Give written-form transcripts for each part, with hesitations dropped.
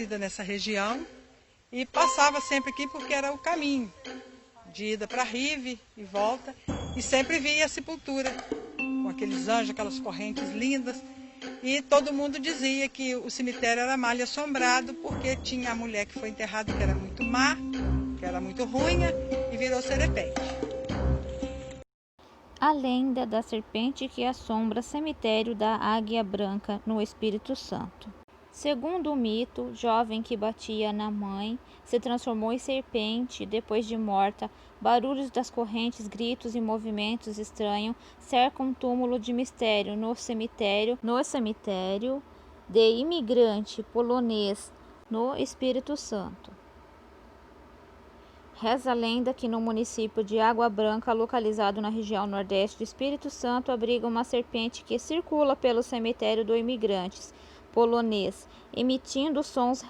nascida nessa região e passava sempre aqui porque era o caminho de ida para Rive e volta, e sempre via a sepultura com aqueles anjos, aquelas correntes lindas, e todo mundo dizia que o cemitério era mal assombrado porque tinha a mulher que foi enterrada que era muito má, que era muito ruim e virou serpente. A lenda da serpente que assombra cemitério da Águia Branca no Espírito Santo. Segundo o mito, jovem que batia na mãe se transformou em serpente depois de morta. Barulhos das correntes, gritos e movimentos estranhos cercam um túmulo de mistério no cemitério de imigrante polonês no Espírito Santo. Reza a lenda que no município de Água Branca, localizado na região nordeste do Espírito Santo, abriga uma serpente que circula pelo cemitério do imigrantes polonês, emitindo sons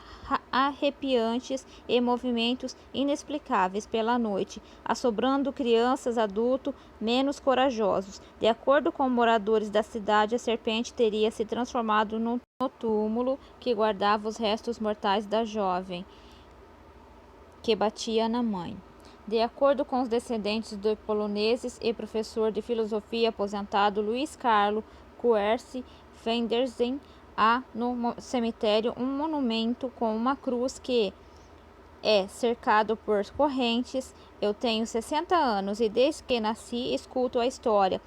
arrepiantes e movimentos inexplicáveis pela noite, assombrando crianças, adultos menos corajosos. De acordo com moradores da cidade, a serpente teria se transformado no túmulo que guardava os restos mortais da jovem que batia na mãe. De acordo com os descendentes de poloneses e professor de filosofia aposentado Luiz Carlo Kuersi Fendersen, há no cemitério um monumento com uma cruz que é cercado por correntes. Eu tenho 60 anos e desde que nasci escuto a história.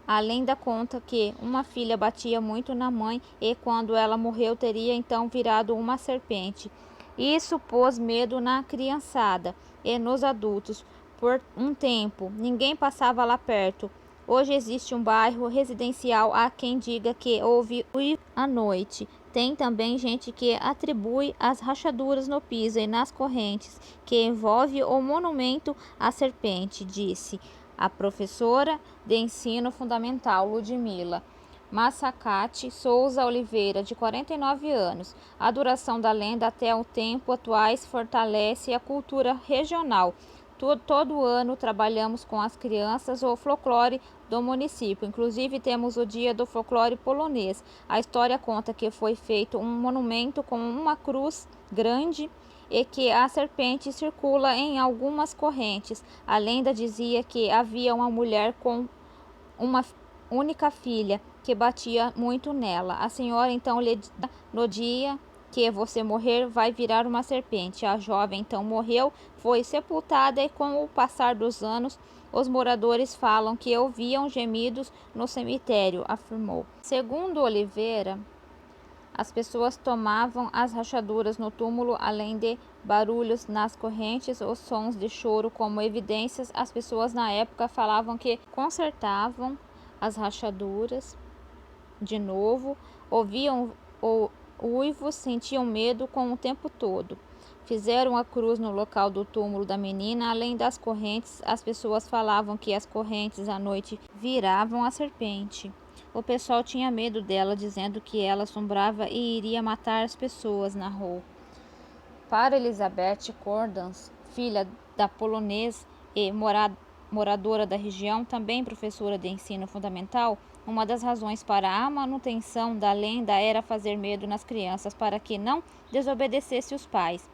A lenda conta que uma filha batia muito na mãe e quando ela morreu teria então virado uma serpente. Isso pôs medo na criançada e nos adultos. Por um tempo, ninguém passava lá perto. Hoje existe um bairro residencial. Há quem diga que houve uivo à noite. Tem também gente que atribui as rachaduras no piso e nas correntes que envolve o monumento à serpente, disse a professora de ensino fundamental Ludmila Massacate Souza Oliveira, de 49 anos. A duração da lenda até o tempo atuais fortalece a cultura regional. Todo ano trabalhamos com as crianças o folclore do município. Inclusive temos o dia do folclore polonês. A história conta que foi feito um monumento com uma cruz grande e que a serpente circula em algumas correntes. A lenda dizia que havia uma mulher com uma única filha que batia muito nela. A senhora então lhe disse: no dia que você morrer vai virar uma serpente. A jovem então morreu, foi sepultada e com o passar dos anos os moradores falam que ouviam gemidos no cemitério, afirmou. Segundo Oliveira, as pessoas tomavam as rachaduras no túmulo, além de barulhos nas correntes, os sons de choro como evidências. As pessoas na época falavam que consertavam as rachaduras de novo, ouviam uivos, sentiam medo com o tempo todo. Fizeram a cruz no local do túmulo da menina. Além das correntes, as pessoas falavam que as correntes à noite viravam a serpente. O pessoal tinha medo dela, dizendo que ela assombrava e iria matar as pessoas na rua. Para Elizabeth Cordans, filha da polonesa e moradora da região, também professora de ensino fundamental, uma das razões para a manutenção da lenda era fazer medo nas crianças para que não desobedecesse os pais.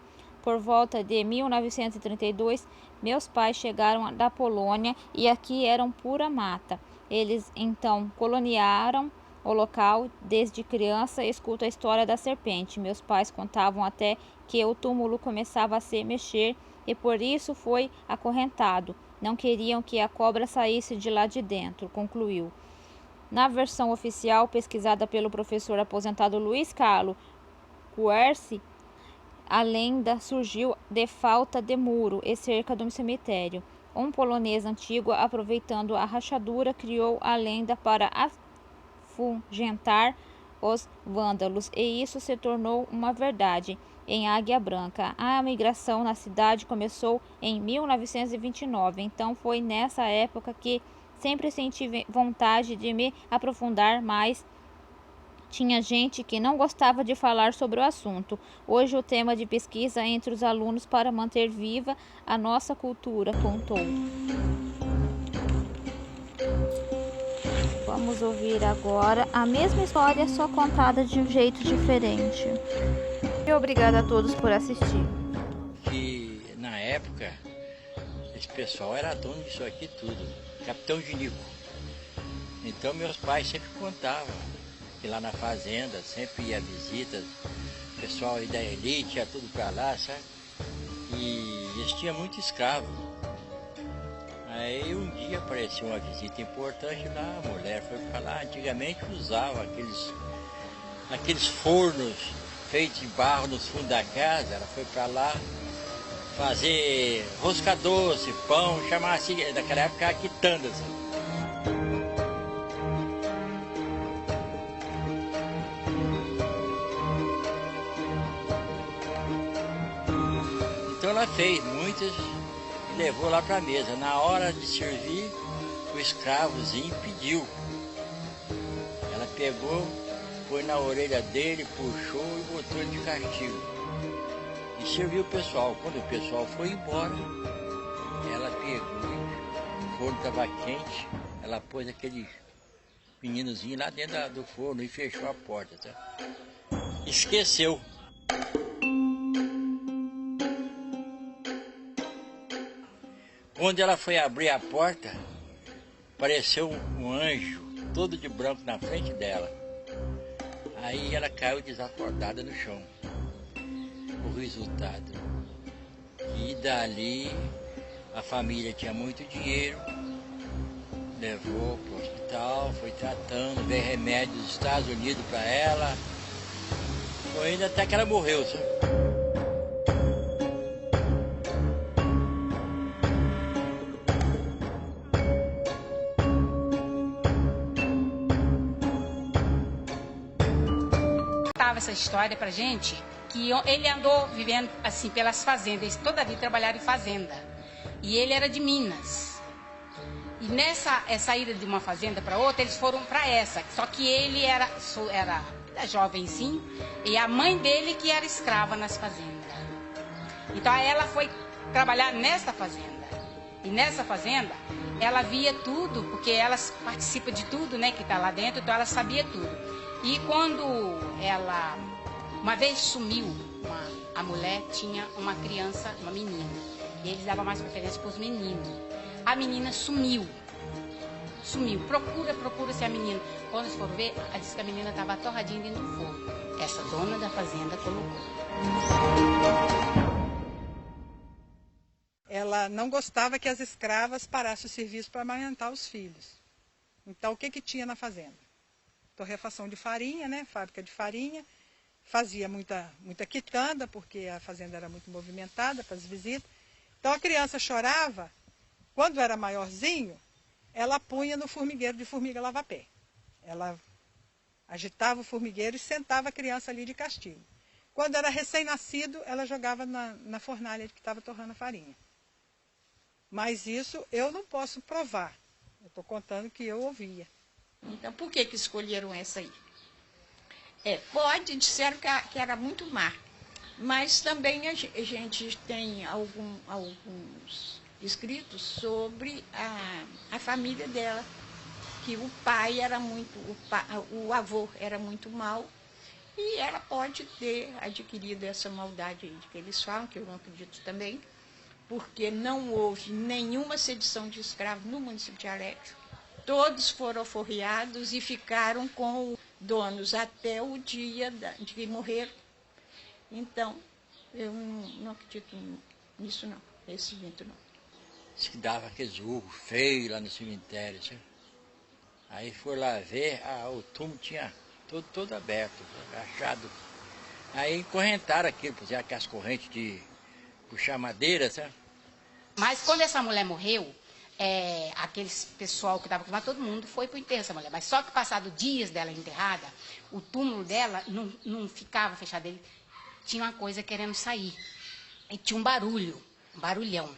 Por volta de 1932, meus pais chegaram da Polônia e aqui eram pura mata. Eles então coloniaram o local. Desde criança escuto a história da serpente. Meus pais contavam até que o túmulo começava a se mexer e por isso foi acorrentado. Não queriam que a cobra saísse de lá de dentro, concluiu. Na versão oficial, pesquisada pelo professor aposentado Luiz Carlo Kuersi, a lenda surgiu de falta de muro e cerca do cemitério. Um polonês antigo, aproveitando a rachadura, criou a lenda para afugentar os vândalos, e isso se tornou uma verdade. Em Águia Branca, a migração na cidade começou em 1929, então foi nessa época que sempre senti vontade de me aprofundar mais. Tinha gente que não gostava de falar sobre o assunto. Hoje o tema de pesquisa entre os alunos para manter viva a nossa cultura, contou. Vamos ouvir agora a mesma história, só contada de um jeito diferente. vídeo. Obrigada a todos por assistir. Que na época esse pessoal era dono disso aqui tudo, Capitão Ginico. Então meus pais sempre contavam que lá na fazenda sempre ia visitas, o pessoal aí da elite ia tudo pra lá, sabe? E eles tinham muito escravo. Aí um dia apareceu uma visita importante lá, a mulher foi pra lá, antigamente usava aqueles fornos feitos de barro nos fundos da casa, ela foi pra lá fazer rosca doce, pão, chamava assim, naquela época quitandas. Então ela fez muitas e levou lá para a mesa. Na hora de servir, o escravozinho pediu. Ela pegou, foi na orelha dele, puxou e botou ele de castigo. E serviu o pessoal. Quando o pessoal foi embora, ela pegou, o forno estava quente, ela pôs aquele meninozinho lá dentro do forno e fechou a porta. Tá? Esqueceu. Quando ela foi abrir a porta, apareceu um anjo, todo de branco na frente dela. Aí ela caiu desacordada no chão. O resultado, e dali a família tinha muito dinheiro, levou para o hospital, foi tratando, veio remédio dos Estados Unidos para ela, foi indo até que ela morreu, sabe? Essa história pra gente, que ele andou vivendo assim pelas fazendas, eles toda a vida trabalharam em fazenda, e ele era de Minas, e essa ida de uma fazenda para outra, eles foram para essa, só que ele era jovenzinho, e a mãe dele que era escrava nas fazendas. Então ela foi trabalhar nessa fazenda, e nessa fazenda ela via tudo, porque ela participa de tudo, né, que está lá dentro, então ela sabia tudo. E quando ela, uma vez sumiu, a mulher tinha uma criança, uma menina, e eles davam mais preferência para os meninos. A menina sumiu, procura-se a menina. Quando eles foram ver, ela disse que a menina estava torradinha dentro do forno. Essa dona da fazenda colocou. Ela não gostava que as escravas parassem o serviço para amamentar os filhos. Então o que tinha na fazenda? Torrefação de farinha, né? Fábrica de farinha, fazia muita quitanda, porque a fazenda era muito movimentada para as visitas. Então a criança chorava, quando era maiorzinho, ela punha no formigueiro de formiga lava-pé. Ela agitava o formigueiro e sentava a criança ali de castigo. Quando era recém-nascido, ela jogava na fornalha que estava torrando a farinha. Mas isso eu não posso provar, eu estou contando que eu ouvia. Então, por que escolheram essa aí? Disseram que era muito má, mas também a gente tem alguns escritos sobre a família dela, que o pai era o avô era muito mau, e ela pode ter adquirido essa maldade aí, que eles falam, que eu não acredito também, porque não houve nenhuma sedição de escravos no município de Alegre. Todos foram alforriados e ficaram com donos até o dia de morrer. Então, eu não acredito nisso não, nesse mito não. Diz que dava aqueles urros feios lá no cemitério, sabe? Aí foi lá ver, o túmulo tinha todo aberto, achado. Aí encorrentaram aquilo, puseram aquelas correntes de puxar madeira, sabe? Mas quando essa mulher morreu, aqueles pessoal que estava acostumado, todo mundo foi para o enterro dessa mulher. Mas só que passado dias dela enterrada, o túmulo dela não ficava fechado. Ele tinha uma coisa querendo sair. E tinha um barulhão.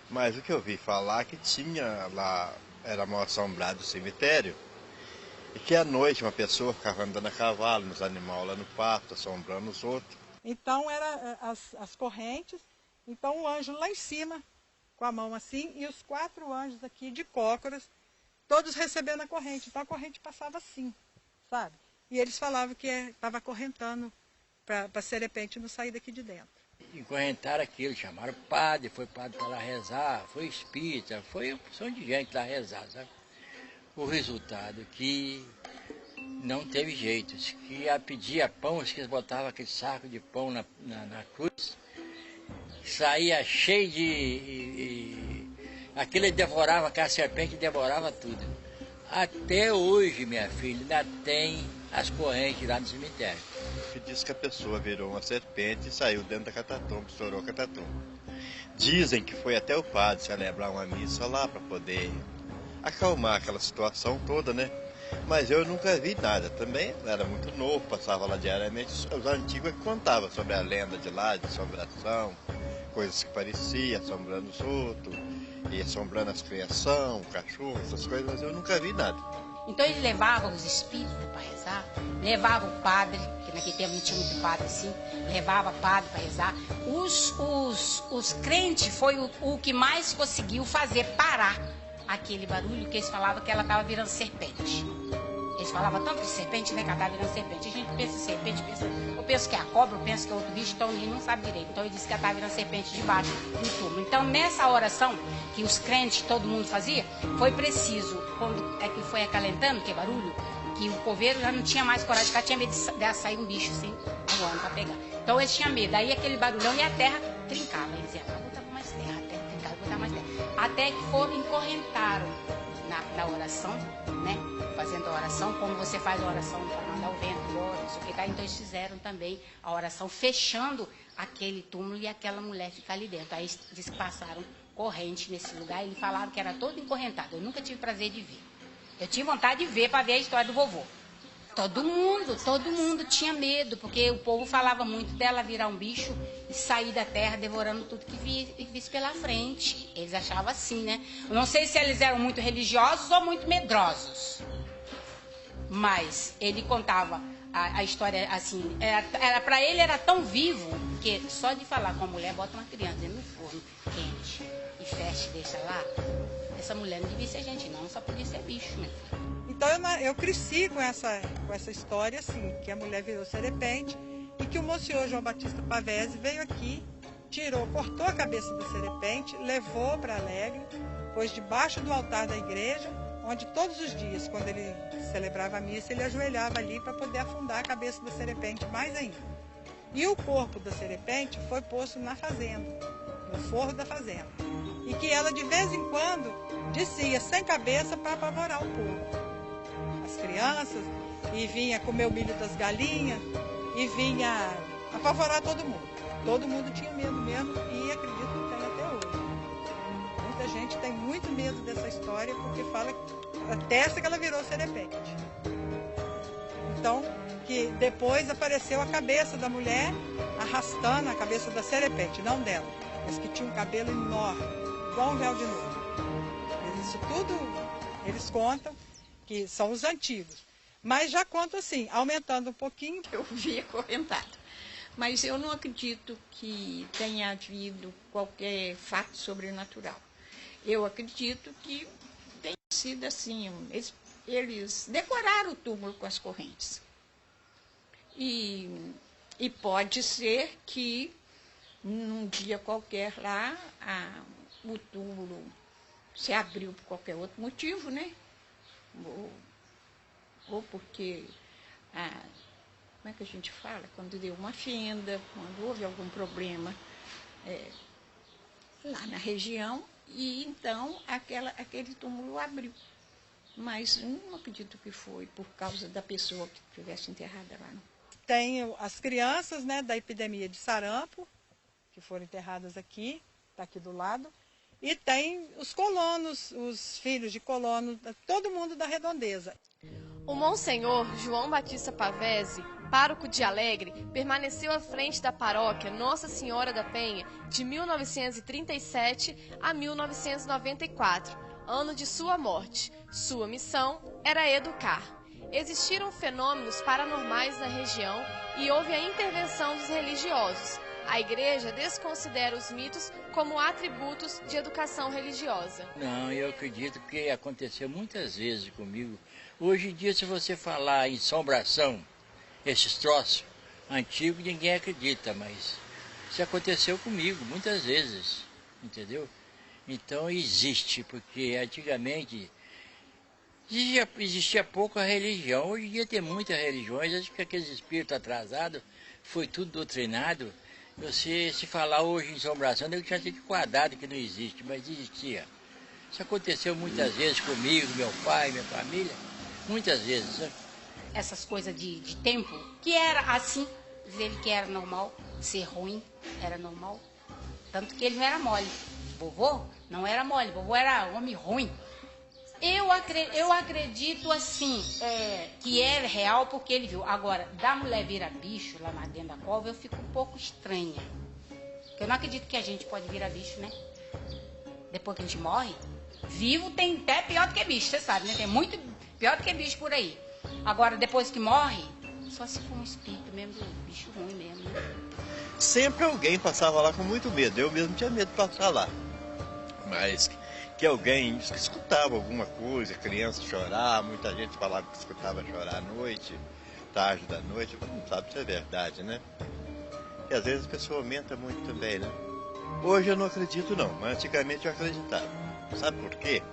Mas o que eu ouvi falar que tinha lá, era mal assombrado o cemitério, e que à noite uma pessoa ficava andando a cavalo nos animais lá no pasto, assombrando os outros. Então eram as correntes, então o anjo lá em cima, com a mão assim, e os 4 anjos aqui de cócoras, todos recebendo a corrente. Então a corrente passava assim, sabe? E eles falavam que estava acorrentando para a serpente não sair daqui de dentro. Encorrentaram aquilo, chamaram o padre, foi padre para lá rezar, foi espírita, foi uma opção de gente lá rezar, sabe? O resultado que não teve jeito, que pedia pão, que eles botavam aquele saco de pão na cruz, saía cheio de... aquele devorava, aquela serpente devorava tudo. Até hoje, minha filha, ainda tem as correntes lá no cemitério. Que diz que a pessoa virou uma serpente e saiu dentro da catatumba, estourou a catatumba. Dizem que foi até o padre celebrar uma missa lá para poder acalmar aquela situação toda, né? Mas eu nunca vi nada. Também era muito novo, passava lá diariamente. Os antigos que contavam sobre a lenda de lá, de assombração, coisas que pareciam, assombrando os outros, e assombrando as criação, cachorro, essas coisas, mas eu nunca vi nada. Então eles levavam os espíritas para rezar, levavam o padre, que naquele tempo não tinha muito padre assim, levava padre para rezar. Os crentes foi o que mais conseguiu fazer parar aquele barulho, que eles falavam que ela estava virando serpente. Eles falavam tanto de serpente, né, que ela estava virando serpente. A gente pensa em serpente, eu penso que é a cobra, eu penso que é outro bicho, então ninguém não sabe direito. Então ele disse que ela estava virando serpente debaixo do túmulo. Então nessa oração que os crentes, todo mundo fazia, foi preciso, quando é que foi acalentando, que barulho, que o coveiro já não tinha mais coragem, porque tinha medo de sair um bicho assim, voando para pegar. Então eles tinham medo, aí aquele barulhão e a terra trincava. Eles diziam, vou botar mais terra, a terra trincava, vou botar mais terra. Até que encorrentaram na oração, né? Fazendo a oração, como você faz a oração para mandar o vento embora, não sei o que, tá? Então eles fizeram também a oração fechando aquele túmulo e aquela mulher ficar ali dentro. Aí eles passaram corrente nesse lugar e eles falaram que era todo encorrentado. Eu nunca tive prazer de ver. Eu tive vontade de ver para ver a história do vovô. Todo mundo tinha medo, porque o povo falava muito dela virar um bicho e sair da terra devorando tudo que visse pela frente. Eles achavam assim, né? Eu não sei se eles eram muito religiosos ou muito medrosos. Mas ele contava a história assim, para ele era tão vivo, que só de falar com a mulher, bota uma criança dentro do forno quente e fecha e deixa lá, essa mulher não devia ser gente não, só podia ser bicho, né? Então eu cresci com essa história assim, que a mulher virou serpente e que o Monsenhor João Batista Pavese veio aqui, cortou a cabeça da serpente, levou para Alegre, pôs debaixo do altar da igreja, onde todos os dias, quando ele celebrava a missa, ele ajoelhava ali para poder afundar a cabeça da serpente mais ainda. E o corpo da serpente foi posto na fazenda, no forro da fazenda. E que ela, de vez em quando, descia sem cabeça para apavorar o povo. As crianças, e vinha comer o milho das galinhas, e vinha apavorar todo mundo. Todo mundo tinha medo mesmo, e acredito que tem até hoje. Muita gente tem muito medo dessa história, porque fala atesta que ela virou serpente. Então, que depois apareceu a cabeça da mulher arrastando a cabeça da serpente, não dela, mas que tinha um cabelo enorme, igual um véu de noiva. Isso tudo eles contam que são os antigos. Mas já conto assim, aumentando um pouquinho. Eu vi acorrentado. Mas eu não acredito que tenha havido qualquer fato sobrenatural. Eu acredito que tenha sido assim, eles decoraram o túmulo com as correntes. E pode ser que num dia qualquer lá, o túmulo se abriu por qualquer outro motivo, né? Ou porque, como é que a gente fala? Quando deu uma fenda, quando houve algum problema lá na região, e então aquele túmulo abriu. Mas não acredito que foi por causa da pessoa que estivesse enterrada lá, não. Tem as crianças, né, da epidemia de sarampo, que foram enterradas aqui, está aqui do lado. E tem os colonos, os filhos de colonos, todo mundo da redondeza. O Monsenhor João Batista Pavese, pároco de Alegre, permaneceu à frente da paróquia Nossa Senhora da Penha de 1937 a 1994, ano de sua morte. Sua missão era educar. Existiram fenômenos paranormais na região e houve a intervenção dos religiosos. A igreja desconsidera os mitos como atributos de educação religiosa. Não, eu acredito que aconteceu muitas vezes comigo. Hoje em dia, se você falar em assombração, esses troços, antigo, ninguém acredita, mas isso aconteceu comigo muitas vezes, entendeu? Então existe, porque antigamente existia pouca religião, hoje em dia tem muitas religiões, acho que aqueles espíritos atrasados foi tudo doutrinado. Você se falar hoje em assombração, eu tinha sido quadrado que não existe, mas existia. Isso aconteceu muitas vezes comigo, meu pai, minha família, muitas vezes. Né? Essas coisas de tempo, que era assim, diz ele que era normal, ser ruim era normal. Tanto que ele não era mole. Vovô não era mole, vovô era homem ruim. Eu acredito assim, que é real porque ele viu. Agora, da mulher virar bicho lá dentro da cova, eu fico um pouco estranha. Porque eu não acredito que a gente pode virar bicho, né? Depois que a gente morre, vivo tem até pior do que bicho, você sabe, né? Tem muito pior do que bicho por aí. Agora, depois que morre, só se for um espírito mesmo, do bicho ruim mesmo, né? Sempre alguém passava lá com muito medo. Eu mesmo tinha medo de passar lá. Mas que alguém escutava alguma coisa, criança chorar, muita gente falava que escutava chorar à noite, tarde da noite, não sabe se é verdade, né? E às vezes a pessoa aumenta muito também, né? Hoje eu não acredito não, mas antigamente eu acreditava. Sabe por quê?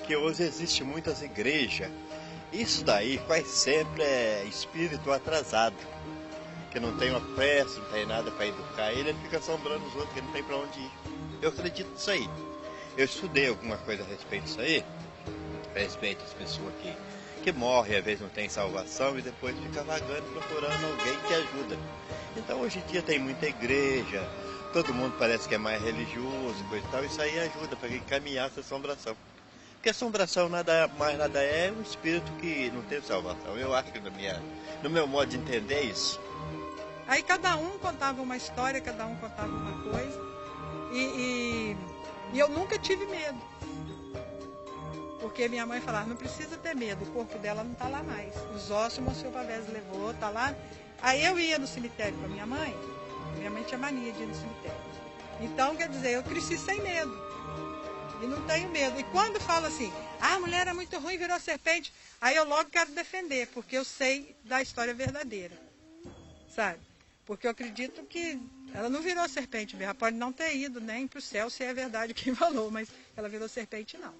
Que hoje existe muitas igrejas. Isso daí quase sempre é espírito atrasado, que não tem uma pressa, não tem nada para educar ele fica assombrando os outros, que não tem para onde ir. Eu acredito nisso aí. Eu estudei alguma coisa a respeito disso aí, a respeito das pessoas que morrem, às vezes não tem salvação e depois fica vagando procurando alguém que ajuda. Então hoje em dia tem muita igreja, todo mundo parece que é mais religioso, coisa e tal, isso aí ajuda para encaminhar essa assombração. Porque assombração nada mais nada é um espírito que não tem salvação. Eu acho que no meu modo de entender é isso. Aí cada um contava uma história, cada um contava uma coisa. E eu nunca tive medo. Porque minha mãe falava, não precisa ter medo, o corpo dela não está lá mais. Os ossos o Monsenhor Pavese levou, está lá. Aí eu ia no cemitério com a minha mãe tinha mania de ir no cemitério. Então, quer dizer, eu cresci sem medo. E não tenho medo. E quando falo assim, a mulher era muito ruim, virou serpente, aí eu logo quero defender, porque eu sei da história verdadeira. Sabe? Porque eu acredito que ela não virou serpente mesmo. Ela pode não ter ido nem para o céu, se é verdade quem falou, mas ela virou serpente, não.